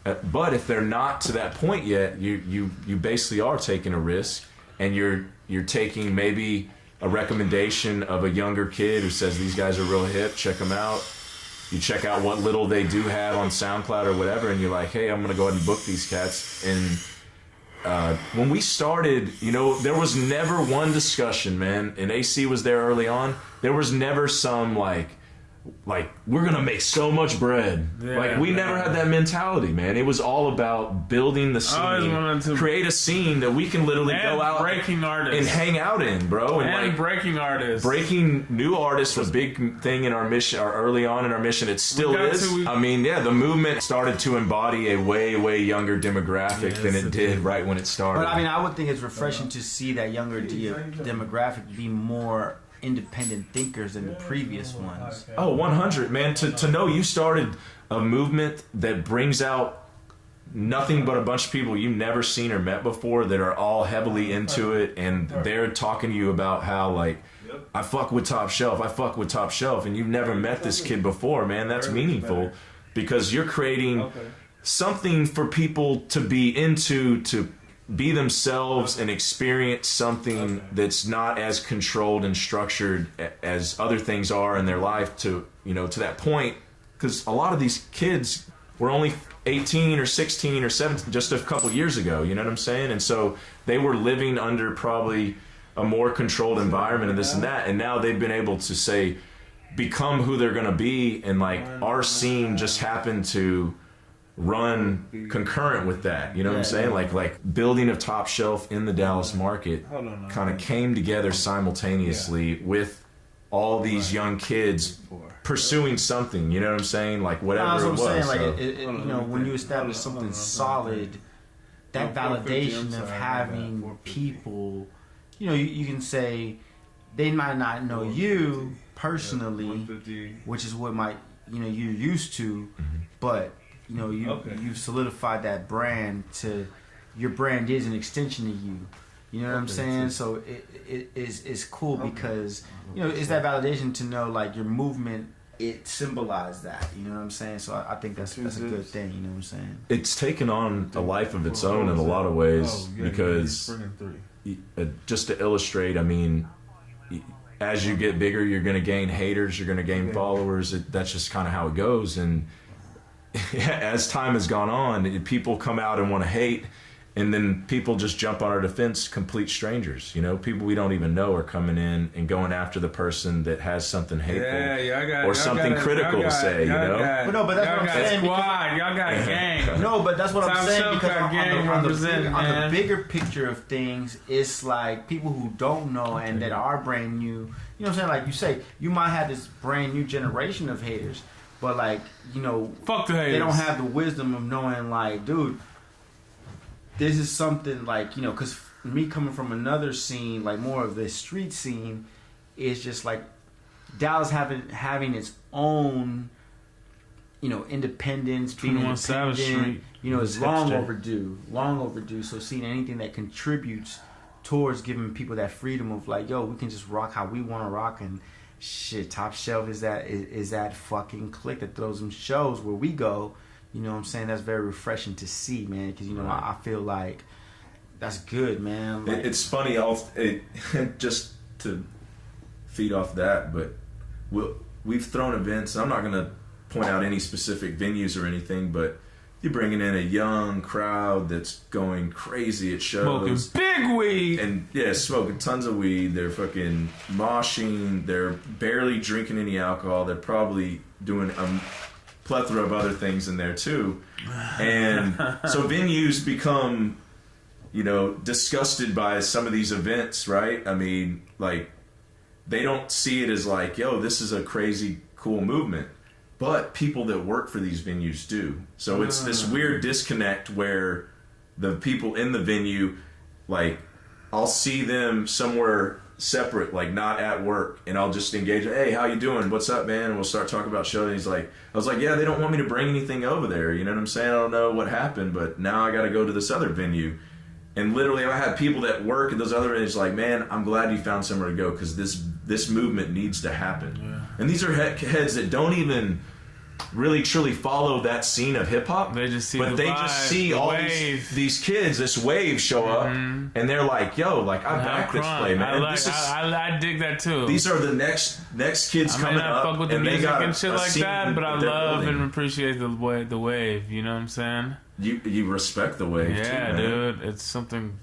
But if they're not to that point yet, you basically are taking a risk, and you're taking maybe a recommendation of a younger kid who says these guys are real hip, check them out. You check out what little they do have on SoundCloud or whatever, and you're like, hey, I'm gonna go ahead and book these cats. And when we started, there was never one discussion, man, and AC was there early on. There was never some like we're gonna make so much bread. We never had that mentality, man. It was all about building the scene, create a scene that we can literally go out and hang out in, bro. And breaking artists, breaking new artists was a big thing in our mission, or early on in our mission. It still is. I mean, the movement started to embody a way younger demographic than it did right when it started. But I mean, I would think it's refreshing to see that younger demographic be more independent thinkers than the previous ones. Oh, 100, man. To know you started a movement that brings out nothing but a bunch of people you've never seen or met before that are all heavily into it, and they're talking to you about how, I fuck with Top Shelf, and you've never met this kid before, man. That's meaningful, because you're creating something for people to be into, to be themselves and experience something that's not as controlled and structured as other things are in their life, to that point, because a lot of these kids were only 18 or 16 or 17 just a couple years ago, you know what I'm saying? And so they were living under probably a more controlled environment and this and that, and now they've been able to become who they're going to be, and our scene just happened to run concurrent with that. You know what I'm saying? Like building of Top Shelf in the Dallas market kind of came together simultaneously with all these young kids pursuing something. You know what I'm saying? Like whatever it was. Saying, like you know, when you establish something solid, that validation of having people, you know, you can say they might not know you personally, which is what you're used to, but you know, you've solidified that brand to your brand is an extension of you. You know what I'm saying? So it's cool because, you know, it's that validation to know like your movement, it symbolized that. You know what I'm saying? So I think that's a good thing. You know what I'm saying? It's taken on a life of its own in a lot of ways because just to illustrate, I mean, as you get bigger, you're going to gain haters, you're going to gain followers. That's just kind of how it goes. And as time has gone on, people come out and want to hate, and then people just jump on our defense, complete strangers. You know, people we don't even know are coming in and going after the person that has something hateful or something critical to say, you know? But that's what I'm saying. Squad. Y'all got a gang. No, but that's what I'm saying because on the bigger picture of things, it's like people who don't know and that are brand new, you know what I'm saying? Like you say, you might have this brand new generation of haters, but like, you know, fuck the haters. They don't have the wisdom of knowing like, dude, this is something like, you know, because me coming from another scene, like more of the street scene, is just like Dallas having its own, you know, independence, being independent, you know, is long overdue. So seeing anything that contributes towards giving people that freedom of like, yo, we can just rock how we want to rock, and shit, Top Shelf is that fucking clique that throws them shows where we go. You know what I'm saying? That's very refreshing to see, man, because, you know, I feel like that's good, man. Like, it's funny, just to feed off that, but we've thrown events. I'm not going to point out any specific venues or anything, but you're bringing in a young crowd that's going crazy at shows. Smoking big weed. And, yeah, smoking tons of weed. They're fucking moshing. They're barely drinking any alcohol. They're probably doing plethora of other things in there too, and so venues become, you know, disgusted by some of these events, right? I mean, like, they don't see it as like, yo, this is a crazy cool movement, but people that work for these venues do. So it's this weird disconnect where the people in the venue, like, I'll see them somewhere separate, like not at work, and I'll just engage, hey, how you doing, what's up, man, and we'll start talking about show. And I was like, yeah, they don't want me to bring anything over there, you know what I'm saying? I don't know what happened, but now I gotta go to this other venue. And literally I had people that work at those other venues like, man, I'm glad you found somewhere to go, because this movement needs to happen. And these are heads that don't even really truly follow that scene of hip hop. They just see just see all these kids, this wave show up, and they're like, "Yo, like I back this play, man." I dig that too. These are the next kids coming up, fuck with the and music they got and shit like that. But I love building. and appreciate the wave. You know what I'm saying? You respect the wave, yeah, too, man. dude. It's something.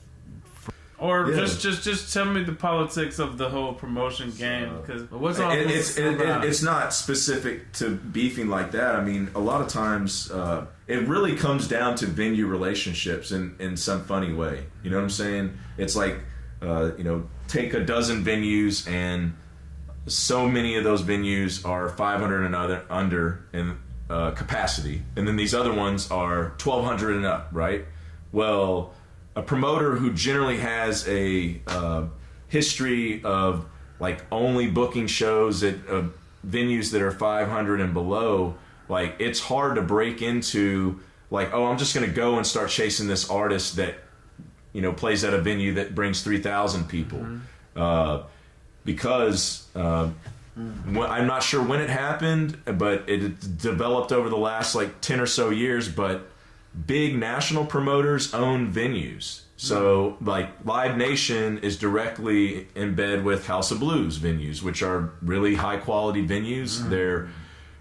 Or just tell me the politics of the whole promotion game, because what's all it's not specific to beefing like that. I mean, a lot of times it really comes down to venue relationships in some funny way. You know what I'm saying? It's like you know, take a dozen venues, and so many of those venues are 500 and under in capacity, and then these other ones are 1,200 and up, right? Well, a promoter who generally has a history of like only booking shows at venues that are 500 and below, like it's hard to break into like, oh, I'm just going to go and start chasing this artist that, you know, plays at a venue that brings 3,000 people. Because I'm not sure when it happened, but it developed over the last like 10 or so years, but big national promoters own venues. So like Live Nation is directly in bed with House of Blues venues, which are really high quality venues.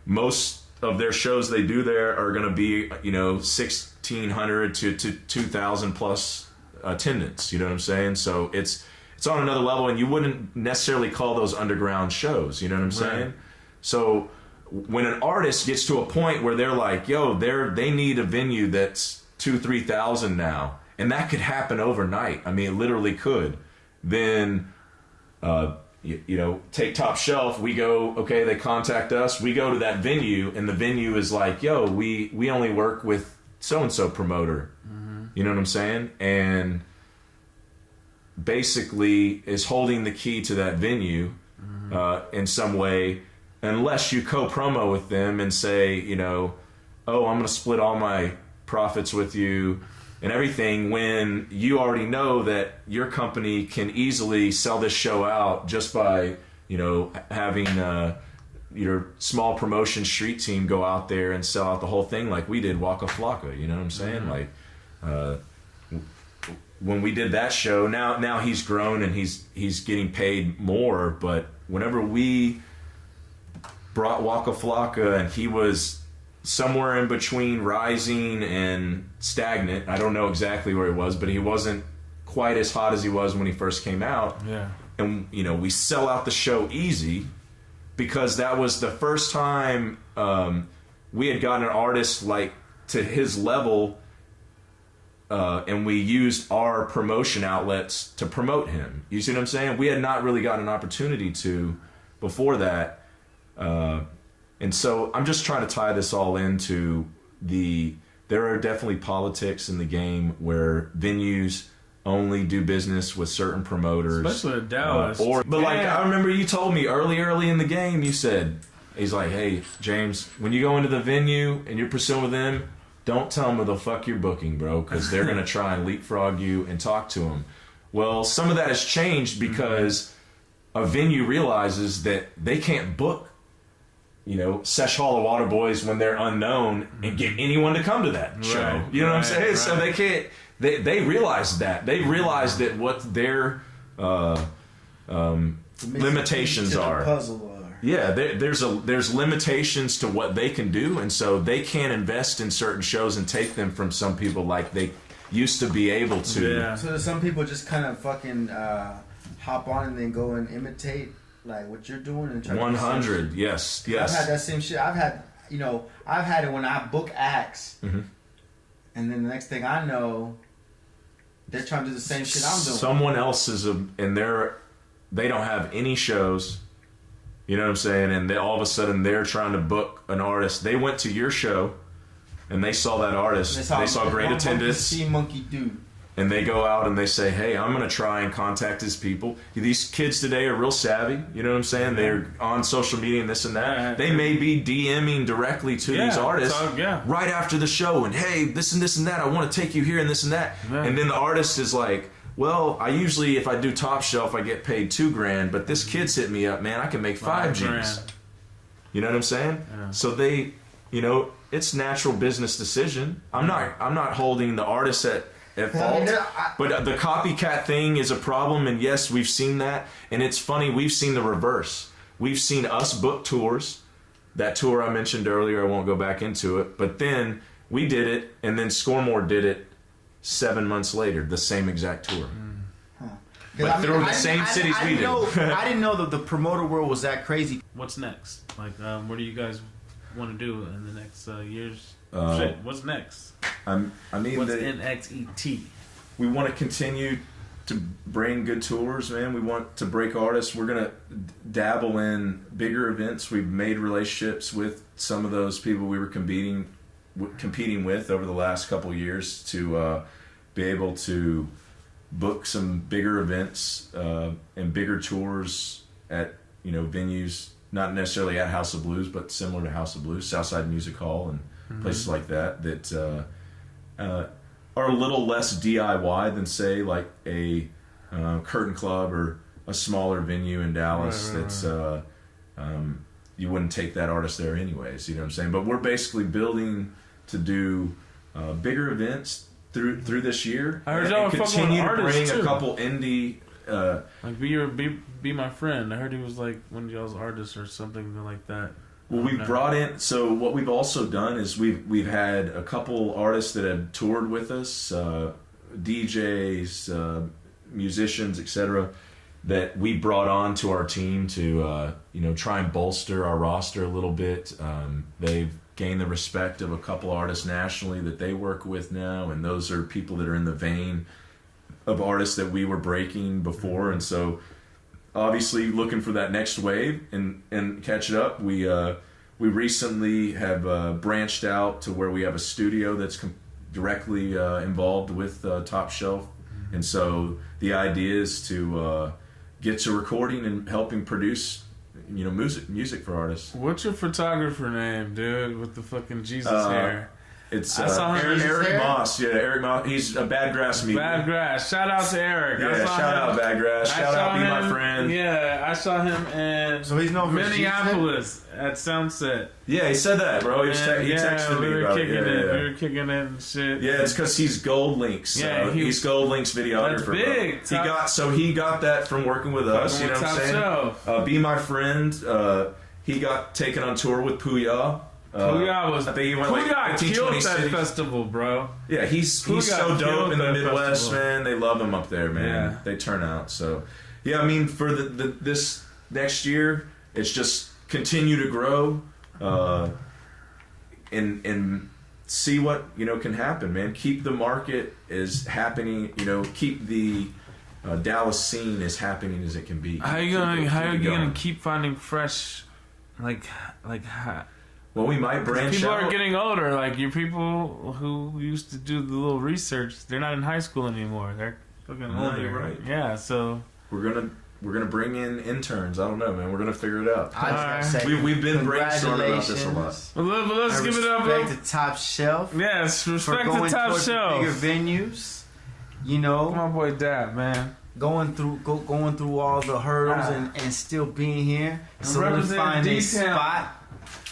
Most of their shows they do there are going to be, you know, 1,600 to 2,000 plus attendance. You know what I'm saying? So it's on another level, and you wouldn't necessarily call those underground shows. You know what I'm saying? So when an artist gets to a point where they're like, yo, they need a venue that's 2,000-3,000 now, and that could happen overnight. I mean, it literally could. Then, you know, take Top Shelf. We go, okay, they contact us. We go to that venue, and the venue is like, yo, we only work with so-and-so promoter. Mm-hmm. You know what I'm saying? And basically is holding the key to that venue in some way, unless you co-promo with them and say, you know, oh, I'm going to split all my profits with you and everything, when you already know that your company can easily sell this show out just by, you know, having your small promotion street team go out there and sell out the whole thing like we did Waka Flocka, you know what I'm saying? Mm-hmm. Like, when we did that show, now he's grown and he's getting paid more, but whenever we brought Waka Flocka and he was somewhere in between rising and stagnant, I don't know exactly where he was, but he wasn't quite as hot as he was when he first came out. Yeah. And, you know, we sell out the show easy because that was the first time we had gotten an artist like to his level, and we used our promotion outlets to promote him. You see what I'm saying? We had not really gotten an opportunity to before that. And so I'm just trying to tie this all into there are definitely politics in the game where venues only do business with certain promoters. Especially in Dallas. But like, I remember you told me early in the game, you said, he's like, hey, James, when you go into the venue and you're pursuing with them, don't tell them what the fuck you're booking, bro, because they're going to try and leapfrog you and talk to them. Well, some of that has changed because a venue realizes that they can't book, you know, Sesh hollowWater boys when they're unknown and get anyone to come to that show. Right, you know what I'm saying? Right. So they can't. They realize that. They realize that what their limitations are. Yeah, there's limitations to what they can do, and so they can't invest in certain shows and take them from some people like they used to be able to. Yeah. So some people just kind of fucking hop on and then go and imitate like what you're doing and try 100. Yes. I've had that same shit. I've had it when I book acts, and then the next thing I know, they're trying to do the same shit I'm doing. Someone else is they don't have any shows. You know what I'm saying? And all of a sudden they're trying to book an artist. They went to your show and they saw that artist. They saw great attendance. Monkey dude. And they go out and they say, hey, I'm going to try and contact his people. These kids today are real savvy. You know what I'm saying? They're on social media and this and that. They may be DMing directly to these artists right after the show. And, hey, this and this and that. I want to take you here and this and that. Yeah. And then the artist is like, well, I usually, if I do Top Shelf, I get paid $2,000, but this kid's hit me up, man, I can make $5 G's. You know what I'm saying? Yeah. So they, you know, it's natural business decision. I'm not holding the artist at fault, but the copycat thing is a problem, and yes, we've seen that, and it's funny, we've seen the reverse. We've seen us book tours. That tour I mentioned earlier, I won't go back into it, but then we did it, and then Scoremore did it 7 months later, the same exact tour. But through the same cities we did. I didn't know that the promoter world was that crazy. What's next? Like, what do you guys want to do in the next years? What's next? What's NXET? We want to continue to bring good tours, man. We want to break artists. We're going to dabble in bigger events. We've made relationships with some of those people we were competing with over the last couple of years to be able to book some bigger events and bigger tours at, you know, venues, not necessarily at House of Blues, but similar to House of Blues, Southside Music Hall and places like that are a little less DIY than, say, like a Curtain Club or a smaller venue in Dallas. You wouldn't take that artist there anyways, you know what I'm saying? But we're basically building to do bigger events through this year. I heard y'all continue to bring too. A couple indie like be my friend. I heard he was like one of y'all's artists or something like that. Well, we've brought in. So what we've also done is we've had a couple artists that have toured with us, DJs, musicians, etc. that we brought on to our team to try and bolster our roster a little bit. They've gained the respect of a couple artists nationally that they work with now, and those are people that are in the vein of artists that we were breaking before, and so obviously looking for that next wave and catch it up. We recently have branched out to where we have a studio that's directly involved with Top Shelf, and so the idea is to get to recording and helping produce music for artists. What's your photographer name, dude, with the fucking Jesus hair? It's Eric Moss. Yeah, Eric Moss. He's a Bad Grass media. Bad Grass. Shout out to Eric. Yeah, shout out Bad Grass. Shout out Be My Friend. Yeah, I saw him in Minneapolis at Sunset. Yeah, he said that, bro. He texted me about it. We were kicking it and shit. Yeah, it's because he's Gold Links. Yeah, he's Gold Links videographer. That's big. He got that from working with us. You know what I'm saying? Be My Friend. He got taken on tour with Puya. Puya killed that cities. Festival, bro. Yeah, he's so dope in the Midwest, man. They love him up there, man. Yeah. They turn out. So, yeah, I mean, for this next year, it's just continue to grow, and see what can happen, man. Keep the market is happening. Keep the Dallas scene as happening as it can be. How are you gonna keep finding fresh, like? Well, we might branch people out. People are getting older. Like your people who used to do the little research, they're not in high school anymore. They're fucking older. You're right. Yeah, so we're gonna bring in interns. I don't know, man. We're gonna figure it out. We've been brainstorming about this a lot. Well, let's give it up. Respect the Top Shelf. Yes, respect the Top Shelf. Bigger venues. My boy Dap, man. Going through all the hurdles and still being here, solidifying their spot.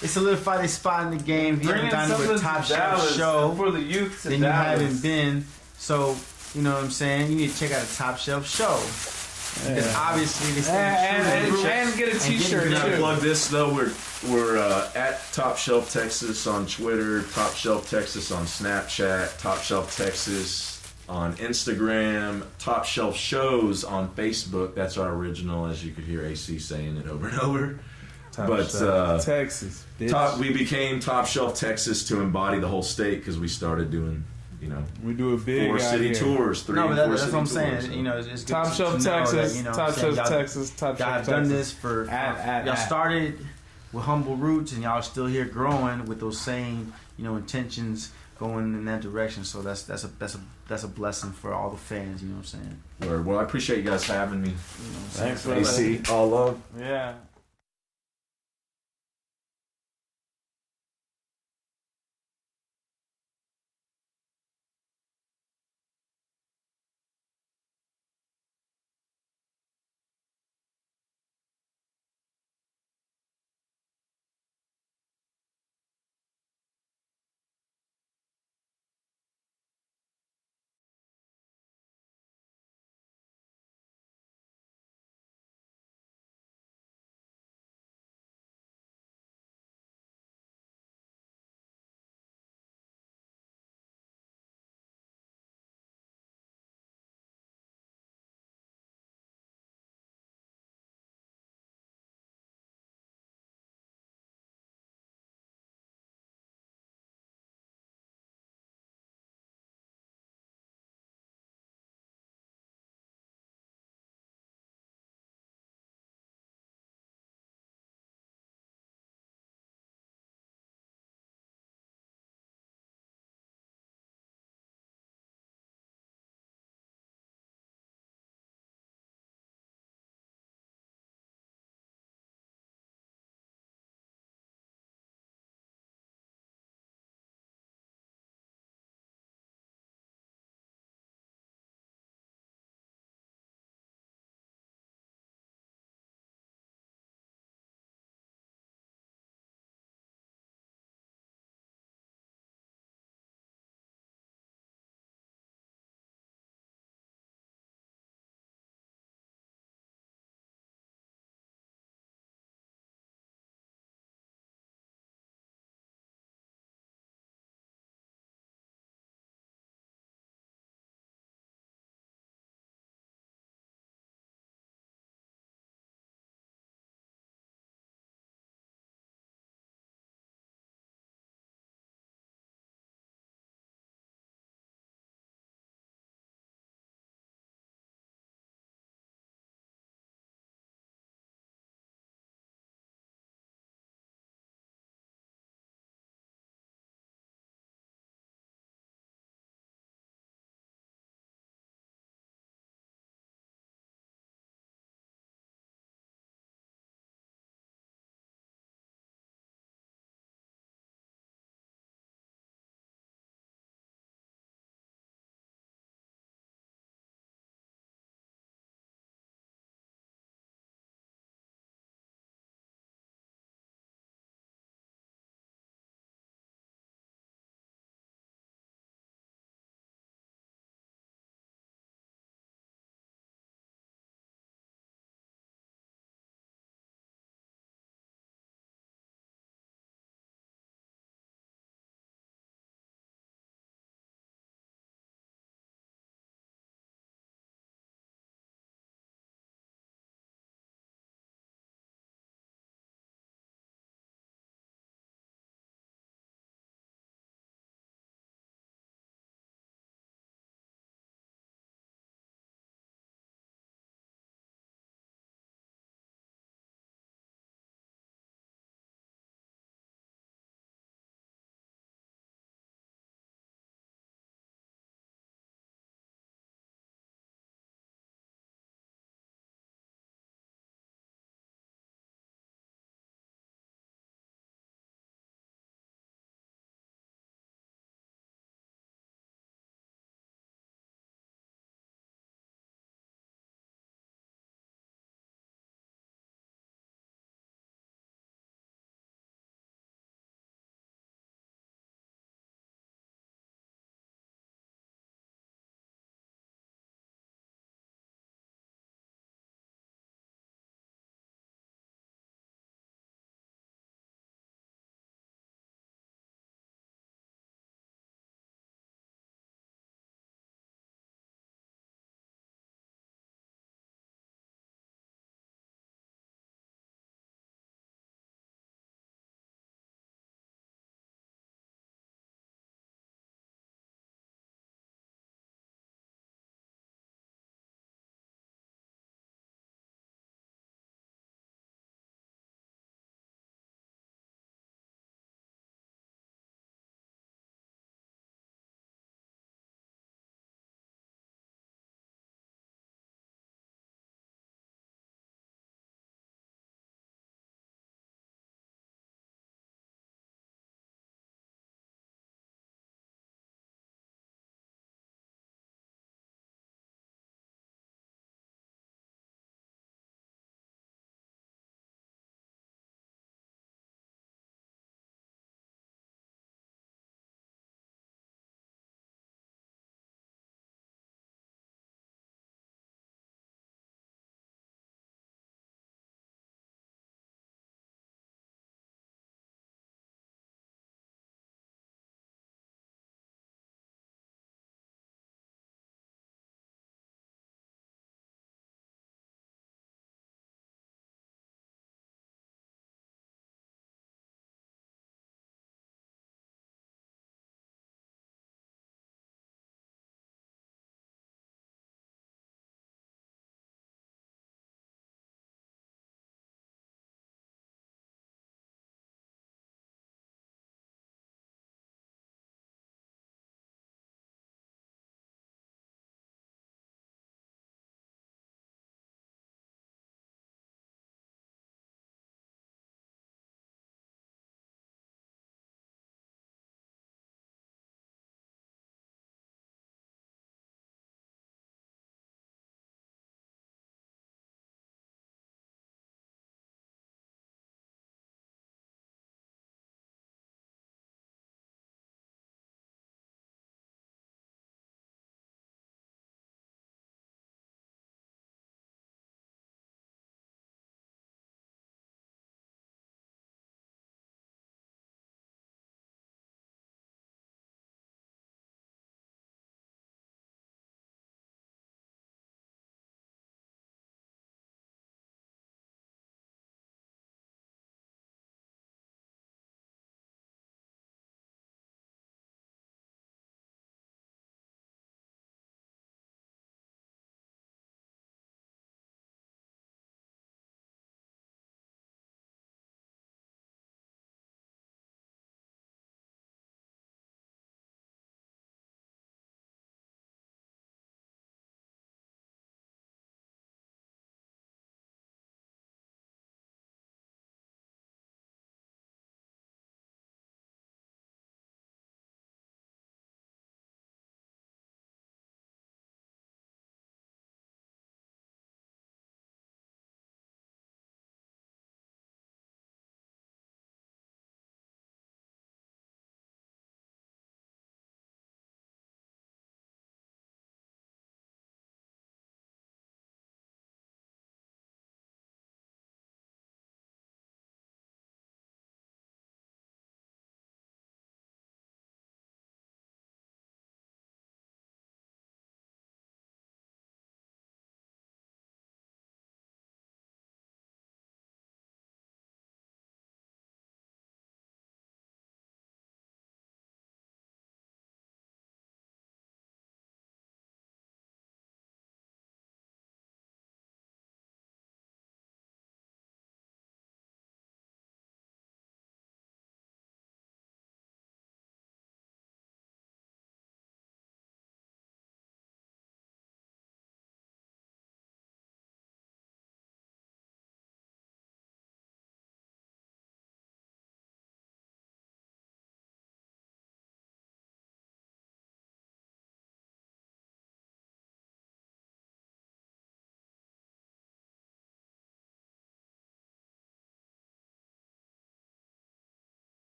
They solidified their spot in the game. If you haven't done it with Top Shelf show for the youth, then you haven't been. So you know what I'm saying. You need to check out the Top Shelf show. Because obviously this and get a T-shirt. Can I plug this though? We're at Top Shelf Texas on Twitter, Top Shelf Texas on Snapchat, Top Shelf Texas on Instagram, Top Shelf Shows on Facebook. That's our original, as you could hear AC saying it over and over. Texas. We became Top Shelf Texas to embody the whole state because we started doing, we do a big 4 city tours, 3 and 4 that's city what I'm tours, saying. So. It's good Top Shelf Texas, Top Shelf Texas, Top Shelf Texas. Y'all done this for y'all started with humble roots, and y'all still here growing with those same intentions going in that direction. So that's a blessing for all the fans. You know what I'm saying? Well, I appreciate you guys having me. Thanks, AC, all love. Yeah.